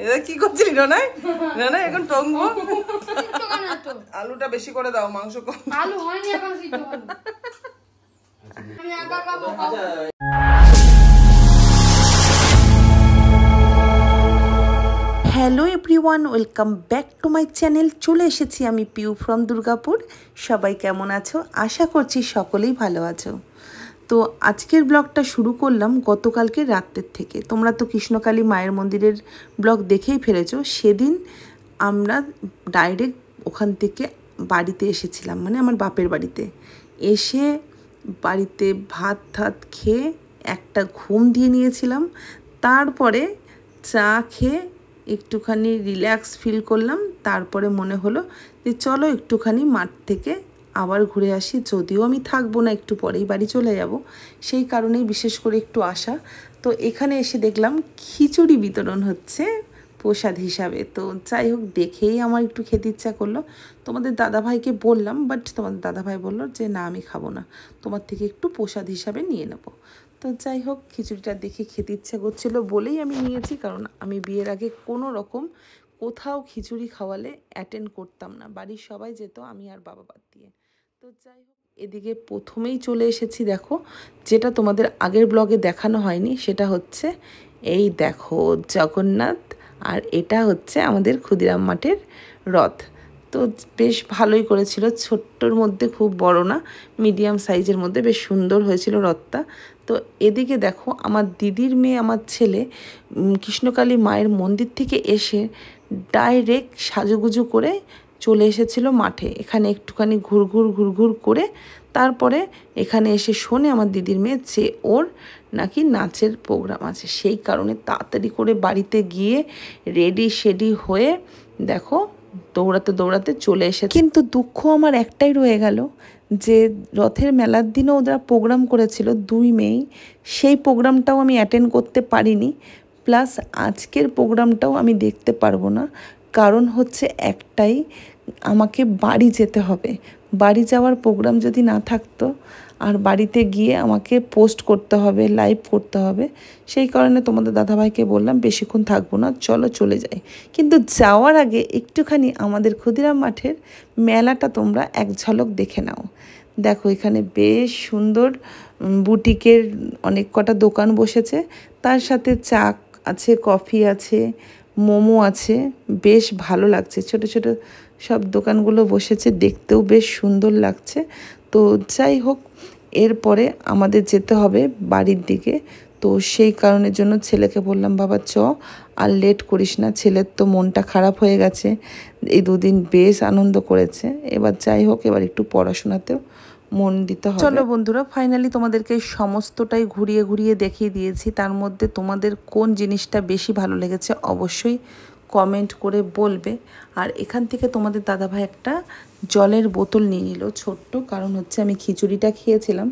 এটা কি করছিলি রনাই? রনাই এখন টঙ্গবো। আলুটা বেশি করে দাও, মাংস কম। আলু হয়নি এখন, সিদ্ধ হবে। আমি একা খাবো। Hello everyone, welcome back to my channel. চলে এসেছি আমি পিউ ফ্রম দুর্গাপুর। সবাই কেমন আছো? আশা করছি সকলেই ভালো আছো। তো আজকের ব্লগটা শুরু করলাম গতকালকে রাতের থেকে। তোমরা তো কৃষ্ণকালী মায়ের মন্দিরের ব্লগ দেখেই ফেলেছো। সেদিন আমরা ডাইরেক্ট ওখান থেকে বাড়িতে এসেছিলাম, মানে আমার বাপের বাড়িতে। এসে বাড়িতে ভাত খেয়ে একটা ঘুম দিয়ে নিয়েছিলাম। তারপরে চা খেয়ে একটুখানি রিল্যাক্স ফিল করলাম। তারপরে মনে হলো যে চলো একটুখানি মাঠ থেকে আবার ঘুরে আসি। যদিও আমি থাকবো না, একটু পরেই বাড়ি চলে যাব, সেই কারণেই বিশেষ করে একটু আসা। তো এখানে এসে দেখলাম খিচুড়ি বিতরণ হচ্ছে প্রসাদ হিসাবে। তো যাই হোক, দেখেই আমার একটু খেতে ইচ্ছা করলো। তোমাদের দাদাভাইকে বললাম, বাট তোমাদের দাদাভাই বললো যে না, আমি খাবো না, তোমার থেকে একটু প্রসাদ হিসাবে নিয়ে নেবো। তো যাই হোক, খিচুড়িটা দেখে খেতে ইচ্ছা করছিলো বলেই আমি নিয়েছি। কারণ আমি বিয়ের আগে কোনো রকম কোথাও খিচুড়ি খাওয়ালে অ্যাটেন্ড করতাম না, বাড়ির সবাই যেত, আমি আর বাবা বাদ দিয়ে। তো যাই হোক, এদিকে প্রথমেই চলে এসেছি। দেখো, যেটা তোমাদের আগের ব্লগে দেখানো হয়নি, সেটা হচ্ছে এই দেখো জগন্নাথ, আর এটা হচ্ছে আমাদের ক্ষুদিরাম মাঠের রথ। তো বেশ ভালোই করেছিল, ছোট্টর মধ্যে, খুব বড় না, মিডিয়াম সাইজের মধ্যে বেশ সুন্দর হয়েছিল রথটা। তো এদিকে দেখো, আমার দিদির মেয়ে, আমার ছেলে কৃষ্ণকালী মায়ের মন্দির থেকে এসে ডাইরেক্ট সাজুগুজু করে চলে এসেছিল মাঠে। এখানে একটুখানি ঘুরঘুর করে তারপরে এখানে এসে শোনে আমার দিদির মেয়ে যে ওর নাকি নাচের প্রোগ্রাম আছে। সেই কারণে তাড়াতাড়ি করে বাড়িতে গিয়ে রেডি হয়ে দেখো দৌড়াতে চলে এসেছে। কিন্তু দুঃখ আমার একটাই রয়ে গেল, যে রথের মেলার দিনও ওরা প্রোগ্রাম করেছিল 2 মে, সেই প্রোগ্রামটাও আমি অ্যাটেন্ড করতে পারিনি। প্লাস আজকের প্রোগ্রামটাও আমি দেখতে পারবো না। কারণ হচ্ছে একটাই, আমাকে বাড়ি যেতে হবে। বাড়ি যাওয়ার প্রোগ্রাম যদি না থাকতো, আর বাড়িতে গিয়ে আমাকে পোস্ট করতে হবে, লাইভ করতে হবে, সেই কারণে তোমাদের দাদাভাইকে বললাম বেশিক্ষণ থাকবো না, চলো চলে যাই। কিন্তু যাওয়ার আগে একটুখানি আমাদের ক্ষুদিরাম মাঠের মেলাটা তোমরা এক ঝলক দেখে নাও। দেখো, এখানে বেশ সুন্দর বুটিকের অনেক কটা দোকান বসেছে, তার সাথে চা আছে, কফি আছে, মোমো আছে, বেশ ভালো লাগছে। ছোট ছোট সব দোকানগুলো বসেছে, দেখতেও বেশ সুন্দর লাগছে। তো যাই হোক, এরপরে আমাদের যেতে হবে বাড়ির দিকে। তো সেই কারণের জন্য ছেলেকে বললাম, বাবা চ, আর লেট করিস না, ছেলের তো মনটা খারাপ হয়ে গেছে, এই 2 দিন বেশ আনন্দ করেছে। এবার যাই হোক, এবার একটু পড়াশোনাতেও মন দিতে হবে। চলো বন্ধুরা, ফাইনালি তোমাদেরকে সমস্তটাই ঘুরিয়ে দেখিয়ে দিয়েছি। তার মধ্যে তোমাদের কোন জিনিসটা বেশি ভালো লেগেছে অবশ্যই কমেন্ট করে বলবে। আর এখান থেকে তোমাদের দাদাভাই একটা জলের বোতল নিয়ে নিল ছোট্ট, কারণ হচ্ছে আমি খিচুড়িটা খেয়েছিলাম,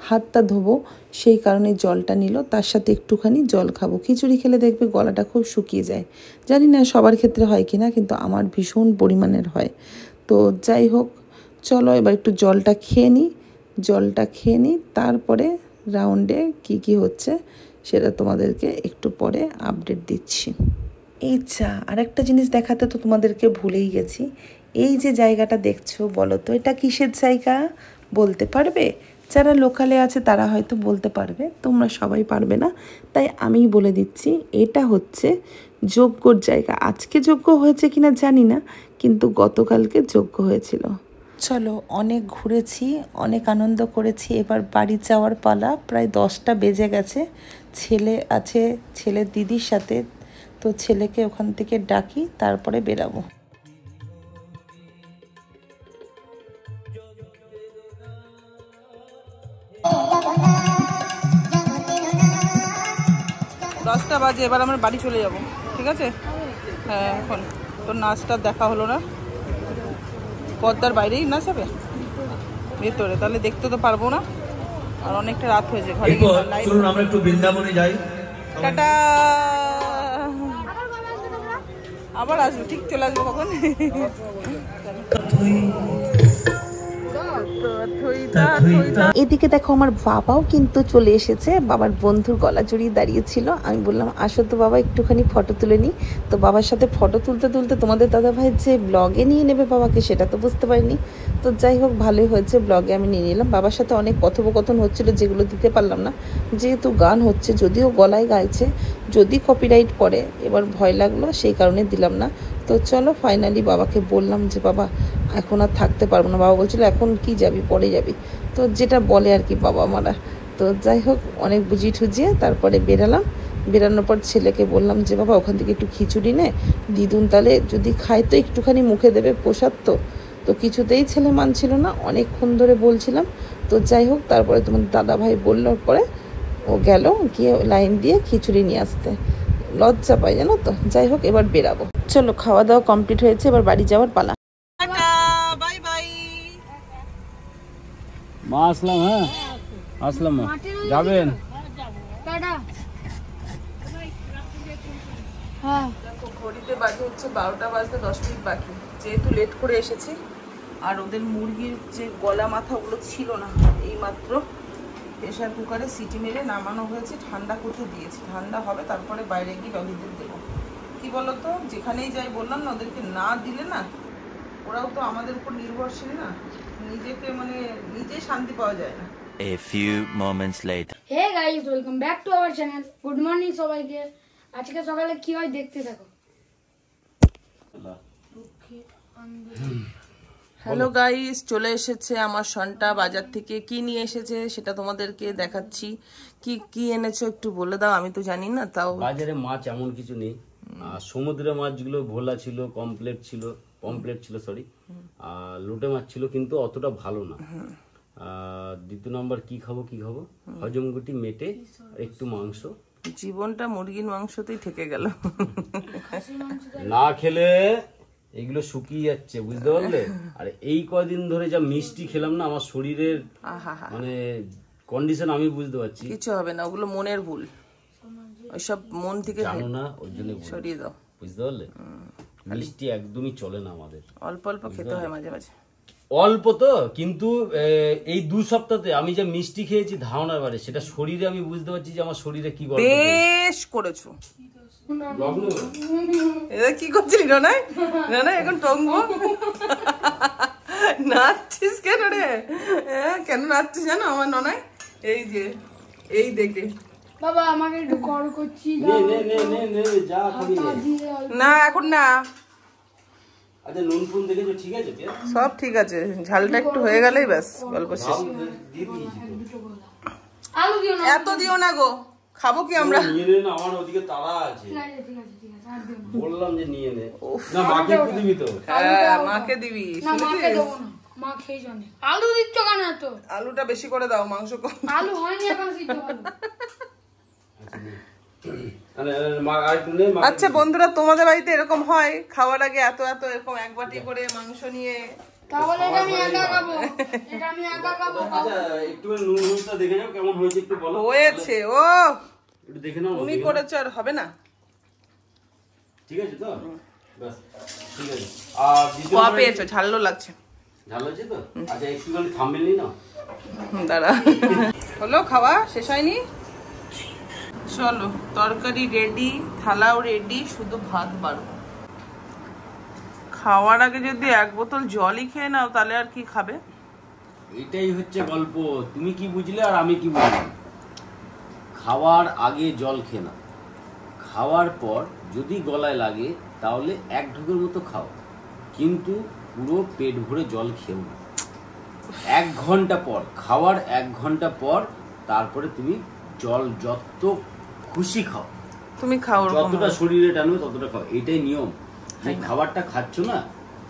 হাতটা ধোবো, সেই কারণে জলটা নিল। তার সাথে একটুখানি জল খাবো। খিচুড়ি খেলে দেখবে গলাটা খুব শুকিয়ে যায়, জানি না সবার ক্ষেত্রে হয় কিনা, কিন্তু আমার ভীষণ পরিমাণের হয়। তো যাই হোক, চলো এবার একটু জলটা খেয়ে নিই, তারপরে রাউন্ডে কি হচ্ছে সেটা তোমাদেরকে একটু পরে আপডেট দিচ্ছি। এই আর একটা জিনিস দেখাতে তো তোমাদেরকে ভুলেই গেছি। এই যে জায়গাটা দেখছো, বলো তো এটা কিসের জায়গা? বলতে পারবে? যারা লোকালে আছে তারা হয়তো বলতে পারবে, তোমরা সবাই পারবে না, তাই আমি বলে দিচ্ছি। এটা হচ্ছে যজ্ঞর জায়গা। আজকে যজ্ঞ হয়েছে কিনা জানি না, কিন্তু গতকালকে যজ্ঞ হয়েছিল। চলো, অনেক ঘুরেছি, অনেক আনন্দ করেছি, এবার বাড়ি যাওয়ার পালা। প্রায় 10টা বেজে গেছে। ছেলে আছে, ছেলের দিদির সাথে, তো ছেলেকে ওখান থেকে ডাকি, তারপরে বেরাবো। দশটা বাজে, এবার আমরা বাড়ি চলে যাব, ঠিক আছে? হ্যাঁ, এখন তোর নাচটা দেখা হলো না, পর্দার বাইরেই নাচ হবে ভেতরে, তাহলে দেখতে তো পারবো না, আর অনেকটা রাত হয়েছে। ঘরে চলুন আমরা একটু বৃন্দাবনে যাই। টাটা। আবার আসবো, ঠিক চলে আসবো কখন। এদিকে দেখো আমার বাবাও কিন্তু চলে এসেছে, বাবার বন্ধুর গলা জড়িয়ে দাঁড়িয়েছিল। আমি বললাম আসো তো বাবা একটুখানি ফটো তুলে নিই। তো বাবার সাথে ফটো তুলতে তুলতে তোমাদের দাদাভাই যে ব্লগে নিয়ে নেবে বাবাকে সেটা তো বুঝতে পারিনি। তো যাই হোক ভালোই হয়েছে, ব্লগে আমি নিয়ে নিলাম। বাবার সাথে অনেক কথোপকথন হচ্ছিল যেগুলো দিতে পারলাম না, যেহেতু গান হচ্ছে, যদিও গলায় গাইছে, যদি কপিরাইট পড়ে এবার ভয় লাগলো, সেই কারণে দিলাম না। তো চলো ফাইনালি বাবাকে বললাম যে বাবা এখন আর থাকতে পারবো না। বাবা বলছিল এখন কি যাবি, পরে যাবি, তো যেটা বলে আর কি বাবা মারা। তো যাই হোক অনেক বুঝিয়ে ঠুজিয়ে তারপরে বেরালাম। বেরানোর পর ছেলেকে বললাম যে বাবা ওখান থেকে একটু খিচুড়ি নে, দিদুন তাহলে যদি খায় তো একটুখানি মুখে দেবে, প্রসাদ তো। তো কিছুতেই ছেলে মানছিল না, অনেকক্ষণ ধরে বলছিলাম। তো যাই হোক তারপরে তোমার দাদাভাই বললোর পরে ও গেল গিয়ে লাইন দিয়ে খিচুড়ি নিয়ে আসতে। লজ্জা পাই জানো তো। যাই হোক এবার বেরাবো, চলো খাওয়া দাওয়া কমপ্লিট হয়েছে, এবার বাড়ি যাওয়ার পালা। Bye bye. মা আসলাম, হ্যাঁ আসলাম মা, যাবেন? ঘড়িতে বাজে হচ্ছে 12টা বাজতে 10 মিনিট বাকি, যেহেতু লেট করে এসেছি। আর ওদের মুরগির যে গলা মাথা ওগুলো ছিল না, এই মাত্র প্রেশার কুকারে সিটি মেরে নামানো হয়েছে, ঠান্ডা করতে দিয়েছি, ঠান্ডা হবে তারপরে বাইরে গিয়ে ডগিদের দেবো। কি বলতো, যেখানেই যাই বললাম না, ওদেরকে না দিলে না, ওরাও তো আমাদের উপর নির্ভরশীল না, নিজেকে মানে নিজে শান্তি পাওয়া যায় না। A few moments later. Hey guys, welcome back to our channel. Good morning সবাইকে। আজকে সকালে কি হয় দেখতে থাকো। হ্যালো গাইস, চলে এসেছে আমার সন্টা বাজার থেকে। কি নিয়ে এসেছে সেটা তোমাদেরকে দেখাচ্ছি। কি কি এনেছো একটু বলে দাও, আমি তো জানি না। তাও বাজারে মাছ এমন কিছু নেই, আর সমুদ্রের মাছগুলো ভোলা ছিল, পমপ্লেট ছিল সরি, আর লোটে মাছ ছিল, কিন্তু অতটা ভালো না। দ্বিতীয় নম্বর কি খাবো হজমগুটি মেটে আর একটু মাংস। জীবনটা মুরগির মাংসতেই থেকে গেল। না খেলে এগুলো শুকিয়ে যাচ্ছে, বুঝতে পারলে? আর এই কয়দিন ধরে যা মিষ্টি খেলাম না, আমার শরীরের মানে কন্ডিশন আমি বুঝতে পারছি। কিছু হবে না, ওগুলো মনের ভুল, ওইসব মন থেকে জানো না, ওই জন্য সরিয়ে দাও, বুঝতে পারলে? মিষ্টি একদমই চলে না আমাদের, অল্প অল্প খেতে হয় মাঝে মাঝে। অল্প তো, কিন্তু এই 2 সপ্তাহে আমি যে মিষ্টি খেয়েছি ধারণার বারে, সেটা শরীরে আমি বুঝতে পারছি যে আমার শরীরে কি গল্প। বেশ করেছো। এটা কি করছিলি রনাই? রনাই এখন টঙ্গো নাচছিস কেন রে? কেন নাচছিস জানো আমার ননাই? এই যে এই দেখে বাবা আমাকে একটু কল করছি, নে যা খাবি না এখন না। আচ্ছা নুন ফুন দেখেছো? ঠিক আছে, সব ঠিক আছে, ঝালটা একটু হয়ে গেলেই ব্যাস গল্প শেষ। আলু দিও না, এত দিও না গো, খাবো কি আমরা? নিয়ে নে না, আমার ওদিকে তাড়া আছে। ঠিক আছে আর দিও না। বললাম যে নিয়ে নে। না মাকে একটু দিবি তো? হ্যাঁ মাকে দিবি, না মাকে দেবো না, মা খেয়ে জানে। আলু দিচ্ছ কেন এত? আলুটা বেশি করে দাও, মাংস কম। আলু হয়নি এখন সিদ্ধ আলু। আচ্ছা বন্ধুরা, তোমাদের বাড়িতে এরকম হয় খাওয়ার আগে এত এত এরকম এক বাটি করে মাংস নিয়ে? তাহলে এটা আমি একা খাবো, এটা আমি একা খাবো। আচ্ছা একটু নুন নুনটা দেখে নাও কেমন হয়েছে, একটু বলো। হয়েছে, ও একটু দেখে নাও। তুমি করেছো আর হবে না? ঠিক আছে তো, বাস ঠিক আছে। আর দ্বিতীয় কয়া পেয়েছো, ঝালও লাগছে। ঝাল আছে তো? আচ্ছা একটুখানি থাম্বনেল নি না, দাঁড়া। হলো খাওয়া শেষ হয়নি? চলো তরকারি রেডি, থালাও রেডি, শুধু ভাত বাড়বো। খাওয়ার আগে যদি 1 বোতল জলই খেয়ে নাও তাহলে আর কি খাবে? এটাই হচ্ছে গল্প। তুমি কি বুঝলে আর আমি কি বুঝলাম? খাওয়ার আগে জল খেয়ে না, খাওয়ার পর যদি গলায় লাগে তাহলে 1 ঢোকের মতো খাও, কিন্তু পুরো পেট ভরে জল খেও না। 1 ঘন্টা পর, খাওয়ার 1 ঘন্টা পর তারপরে তুমি জল যত খুশি খাও, তুমি খাও যতটা শরীরে টানবে ততটা খাও। এটাই নিয়ম। যে খাবারটা খাচ্ছ না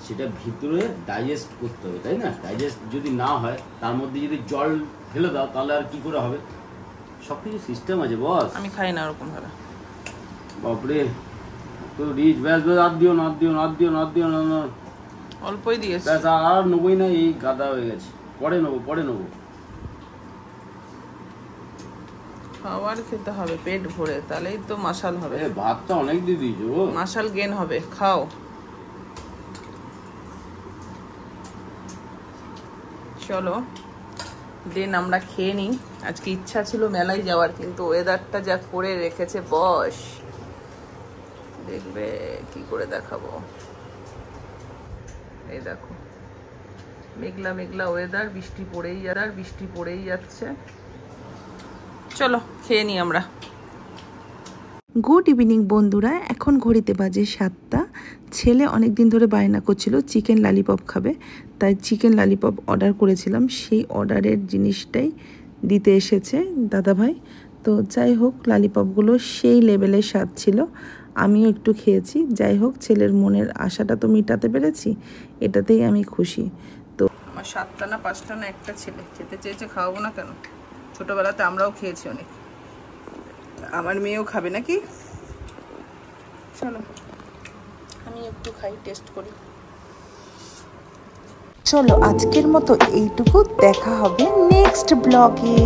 সেটা ভিতরে ডাইজেস্ট করতে হবে, তাই না? ডাইজেস্ট যদি না হয়, তার মধ্যে যদি জল ফেলে দাও তাহলে আর কি করে হবে? সবকিছু সিস্টেম আছে বস। আমি খাই না ওরকম ভাবে। বাপরে তো রিচ, ব্যাস আর দিও না, না অল্পই দিয়েছি, ব্যাস আর নেবোই না, এই গাদা হয়ে গেছে। পরে নেবো। খাবার খেতে হবে পেট ভরে, তাহলেই তো মাশাল হবে। ভাতটা অনেক দিয়ে দিয়েছো, মাশাল গেন হবে, খাও। চলো দেন আমরা খেয়ে নিই। আজকে ইচ্ছা ছিল মেলায় যাওয়ার, কিন্তু ওয়েদারটা যা করে রেখেছে বস, দেখবে কি করে দেখাবো। এই দেখো মেঘলা মেঘলা ওয়েদার, বৃষ্টি পড়েই যাচ্ছে। চলো খেয়ে নিই আমরা। গুড ইভিনিং বন্ধুরা, এখন ঘড়িতে বাজে 7টা। ছেলে অনেক দিন ধরে বায়না করছিল চিকেন ললিপপ খাবে, তাই চিকেন ললিপপ অর্ডার করেছিলাম। সেই অর্ডারের জিনিসটাই দিতে এসেছে দাদাভাই। তো যাই হোক, ললিপপগুলো সেই লেভেলের স্বাদ ছিল, আমিও একটু খেয়েছি। যাই হোক, ছেলের মনের আশাটা তো মেটাতে পেরেছি, এটাতেই আমি খুশি। তো আমার 7টা না 5টা না একটা ছেলে খেতে চেয়েছে, খাওয়াবো না কেন? ছোটবেলাতে আমরাও খেয়েছি অনেক, আমার মেয়েও খাবে নাকি? চলো আমি একটু খাই, টেস্ট করি। চলো আজকের মতো এইটুকু, দেখা হবে নেক্সট ব্লগে।